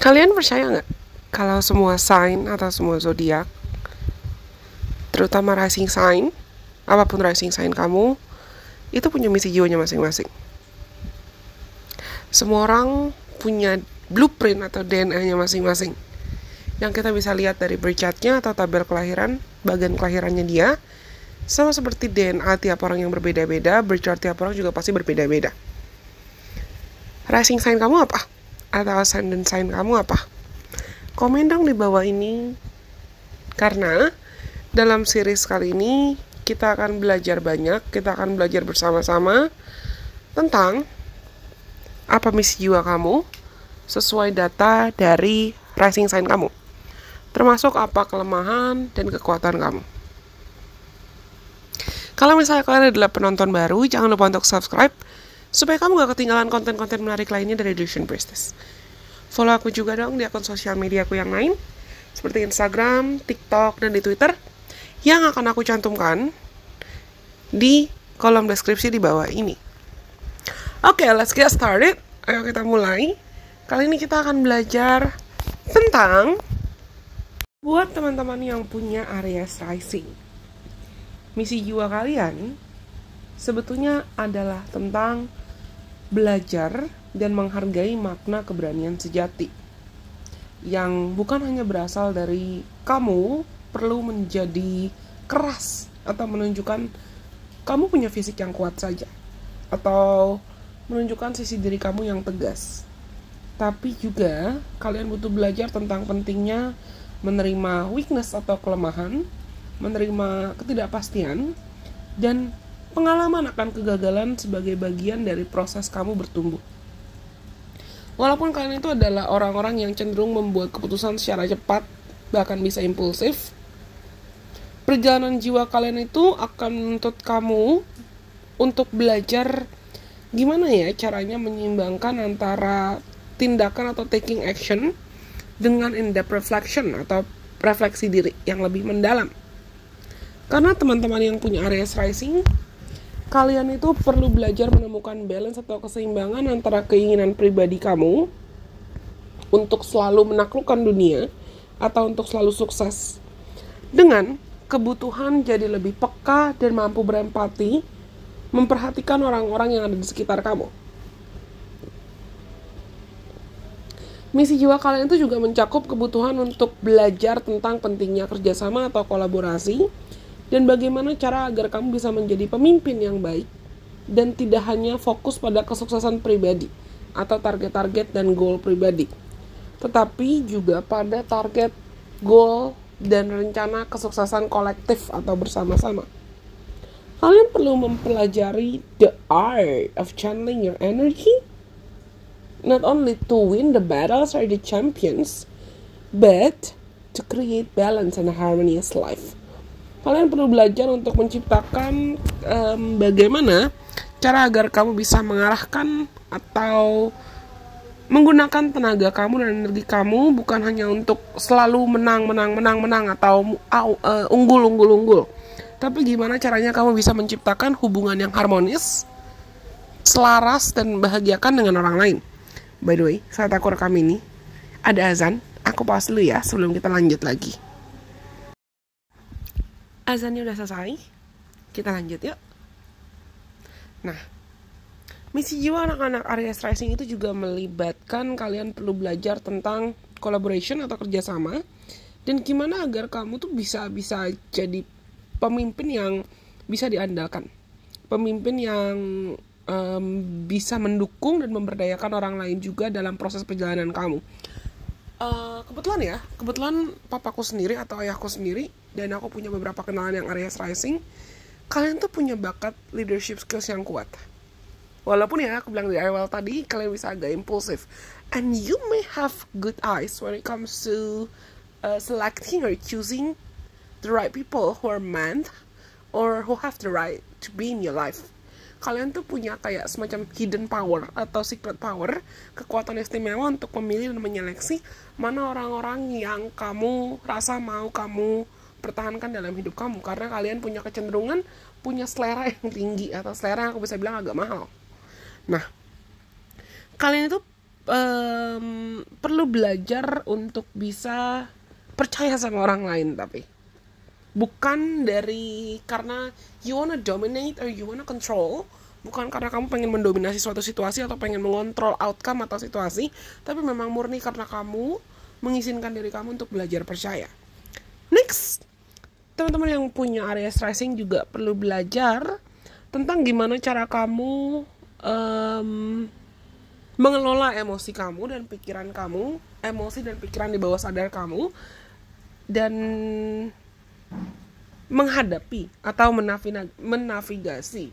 Kalian percaya nggak kalau semua sign atau semua zodiak, terutama rising sign, apapun rising sign kamu, itu punya misi jiwanya masing-masing. Semua orang punya blueprint atau DNA-nya masing-masing, yang kita bisa lihat dari birth chart-nya atau tabel kelahiran, bagian kelahirannya dia. Sama seperti DNA tiap orang yang berbeda-beda, birth chart tiap orang juga pasti berbeda-beda. Rising sign kamu apa? Atau ascendant sign kamu apa? Komen dong di bawah ini. Karena dalam series kali ini kita akan belajar banyak, kita akan belajar bersama-sama tentang apa misi jiwa kamu sesuai data dari rising sign kamu, termasuk apa kelemahan dan kekuatan kamu. Kalau misalnya kalian adalah penonton baru, jangan lupa untuk subscribe supaya kamu gak ketinggalan konten-konten menarik lainnya dari Illusion Priestess. Follow aku juga dong di akun sosial media aku yang lain, seperti Instagram, TikTok, dan di Twitter, yang akan aku cantumkan di kolom deskripsi di bawah ini. Oke, let's get started. Ayo kita mulai. Kali ini kita akan belajar tentang buat teman-teman yang punya Aries rising. Misi jiwa kalian sebetulnya adalah tentang belajar dan menghargai makna keberanian sejati, yang bukan hanya berasal dari kamu perlu menjadi keras atau menunjukkan kamu punya fisik yang kuat saja, atau menunjukkan sisi diri kamu yang tegas. Tapi juga kalian butuh belajar tentang pentingnya menerima weakness atau kelemahan, menerima ketidakpastian, dan pengalaman akan kegagalan sebagai bagian dari proses kamu bertumbuh. Walaupun kalian itu adalah orang-orang yang cenderung membuat keputusan secara cepat, bahkan bisa impulsif, perjalanan jiwa kalian itu akan menuntut kamu untuk belajar gimana ya caranya menyeimbangkan antara tindakan atau taking action dengan in-depth reflection atau refleksi diri yang lebih mendalam. Karena teman-teman yang punya Aries rising, kalian itu perlu belajar menemukan balance atau keseimbangan antara keinginan pribadi kamu untuk selalu menaklukkan dunia atau untuk selalu sukses, dengan kebutuhan jadi lebih peka dan mampu berempati, memperhatikan orang-orang yang ada di sekitar kamu. Misi jiwa kalian itu juga mencakup kebutuhan untuk belajar tentang pentingnya kerjasama atau kolaborasi, dan bagaimana cara agar kamu bisa menjadi pemimpin yang baik dan tidak hanya fokus pada kesuksesan pribadi atau target-target dan goal pribadi, tetapi juga pada target, goal, dan rencana kesuksesan kolektif atau bersama-sama. Kalian perlu mempelajari the art of channeling your energy, not only to win the battles or the champions, but to create balance and a harmonious life. Kalian perlu belajar untuk menciptakan bagaimana cara agar kamu bisa mengarahkan atau menggunakan tenaga kamu dan energi kamu bukan hanya untuk selalu menang atau unggul, tapi gimana caranya kamu bisa menciptakan hubungan yang harmonis, selaras, dan membahagiakan dengan orang lain. By the way, saat aku rekam ini ada azan. Aku pause dulu ya sebelum kita lanjut lagi. Azannya udah selesai, kita lanjut yuk. Nah, misi jiwa anak-anak Aries rising itu juga melibatkan kalian perlu belajar tentang collaboration atau kerjasama, dan gimana agar kamu tuh bisa jadi pemimpin yang bisa diandalkan, pemimpin yang bisa mendukung dan memberdayakan orang lain juga dalam proses perjalanan kamu. Kebetulan papaku sendiri atau ayahku sendiri, dan aku punya beberapa kenalan yang Aries rising, kalian tuh punya bakat leadership skills yang kuat. Walaupun ya aku bilang di awal tadi, kalian bisa agak impulsif, and you may have good eyes when it comes to selecting or choosing the right people who are meant or who have the right to be in your life. Kalian tuh punya kayak semacam hidden power atau secret power, kekuatan istimewa untuk memilih dan menyeleksi mana orang-orang yang kamu rasa mau kamu pertahankan dalam hidup kamu, karena kalian punya kecenderungan punya selera yang tinggi atau selera yang aku bisa bilang agak mahal. Nah, kalian itu perlu belajar untuk bisa percaya sama orang lain, tapi bukan dari karena you wanna dominate or you wanna control, bukan karena kamu pengen mendominasi suatu situasi atau pengen mengontrol outcome atau situasi, tapi memang murni karena kamu mengizinkan diri kamu untuk belajar percaya. Next, teman-teman yang punya Aries rising juga perlu belajar tentang gimana cara kamu mengelola emosi kamu dan pikiran kamu, emosi dan pikiran di bawah sadar kamu, dan menghadapi atau menavigasi.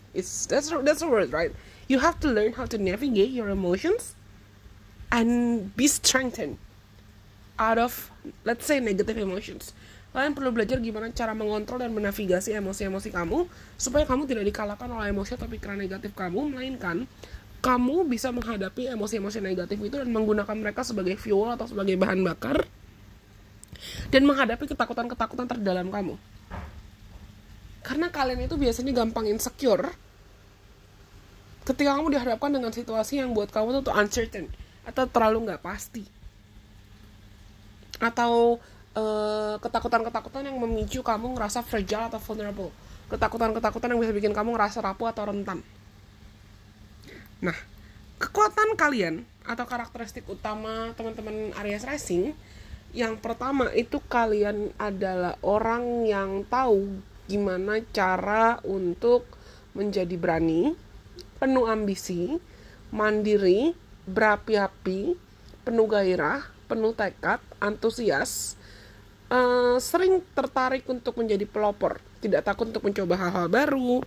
That's the word, right? You have to learn how to navigate your emotions and be strengthened out of, let's say, negative emotions. Kalian perlu belajar gimana cara mengontrol dan menavigasi emosi-emosi kamu supaya kamu tidak dikalahkan oleh emosi atau pikiran negatif kamu, melainkan kamu bisa menghadapi emosi-emosi negatif itu dan menggunakan mereka sebagai fuel atau sebagai bahan bakar dan menghadapi ketakutan-ketakutan terdalam kamu. Karena kalian itu biasanya gampang insecure ketika kamu dihadapkan dengan situasi yang buat kamu tuh uncertain atau terlalu nggak pasti, atau ketakutan-ketakutan yang memicu kamu ngerasa fragile atau vulnerable, ketakutan-ketakutan yang bisa bikin kamu ngerasa rapuh atau rentan. Nah, kekuatan kalian atau karakteristik utama teman-teman Aries rising, yang pertama itu kalian adalah orang yang tahu gimana cara untuk menjadi berani, penuh ambisi, mandiri, berapi-api, penuh gairah, penuh tekad, antusias, sering tertarik untuk menjadi pelopor, tidak takut untuk mencoba hal-hal baru.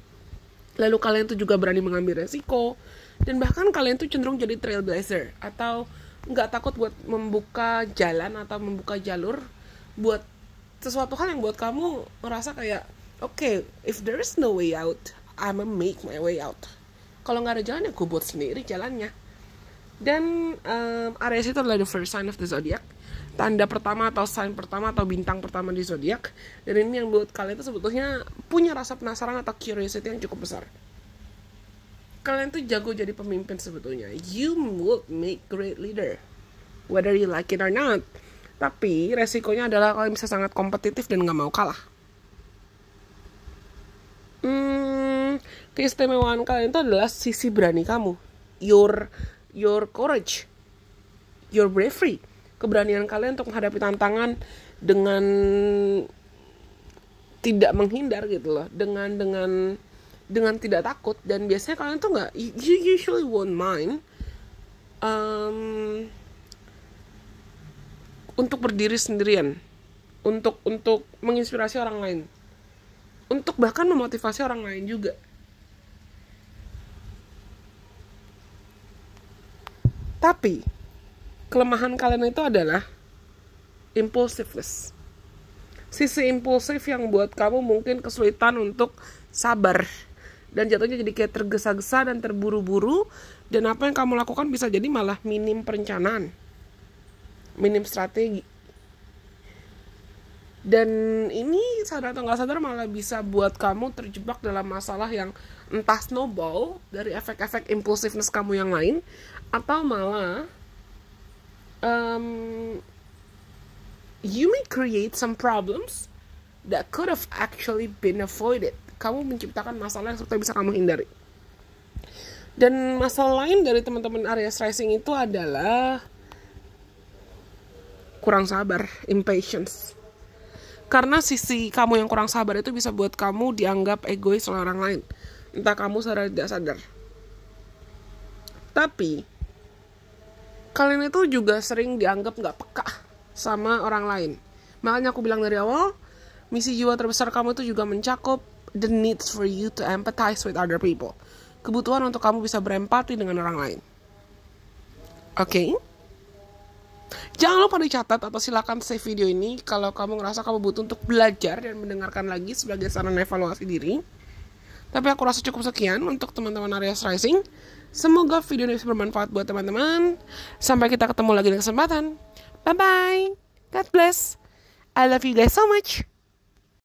Lalu kalian tuh juga berani mengambil resiko, dan bahkan kalian tuh cenderung jadi trailblazer atau nggak takut buat membuka jalan atau membuka jalur buat sesuatu hal yang buat kamu ngerasa kayak, okay, if there is no way out, I'ma make my way out. Kalau nggak ada jalan, ya gue buat sendiri jalannya. Dan Aries itu adalah the first sign of the zodiac, tanda pertama atau sign pertama atau bintang pertama di zodiak. Dan ini yang buat kalian itu sebetulnya punya rasa penasaran atau curiosity yang cukup besar. Kalian tuh jago jadi pemimpin sebetulnya. You would make great leader, whether you like it or not. Tapi resikonya adalah kalian bisa sangat kompetitif dan gak mau kalah. Keistimewaan kalian itu adalah sisi berani kamu, your courage, your bravery, keberanian kalian untuk menghadapi tantangan dengan tidak menghindar gitu loh, dengan tidak takut. Dan biasanya kalian tuh nggak, you usually won't mind untuk berdiri sendirian, untuk menginspirasi orang lain, untuk bahkan memotivasi orang lain juga. Tapi kelemahan kalian itu adalah impulsiveness. Sisi impulsif yang buat kamu mungkin kesulitan untuk sabar dan jatuhnya jadi kayak tergesa-gesa dan terburu-buru, dan apa yang kamu lakukan bisa jadi malah minim perencanaan, minim strategi. Dan ini sadar atau nggak sadar malah bisa buat kamu terjebak dalam masalah yang entah snowball dari efek-efek impulsiveness kamu yang lain, atau malah you may create some problems that could have actually been avoided. Kamu menciptakan masalah yang sebetulnya bisa kamu hindari. Dan masalah lain dari teman-teman Aries rising itu adalah kurang sabar, impatience. Karena sisi kamu yang kurang sabar itu bisa buat kamu dianggap egois oleh orang lain, entah kamu sadar tidak sadar. Tapi kalian itu juga sering dianggap gak peka sama orang lain. Makanya aku bilang dari awal, misi jiwa terbesar kamu itu juga mencakup the needs for you to empathize with other people. Kebutuhan untuk kamu bisa berempati dengan orang lain. Oke? Jangan lupa dicatat atau silakan save video ini kalau kamu ngerasa kamu butuh untuk belajar dan mendengarkan lagi sebagai saran evaluasi diri. Tapi aku rasa cukup sekian untuk teman-teman Aries rising. Semoga video ini bisa bermanfaat buat teman-teman. Sampai kita ketemu lagi di kesempatan. Bye-bye. God bless. I love you guys so much.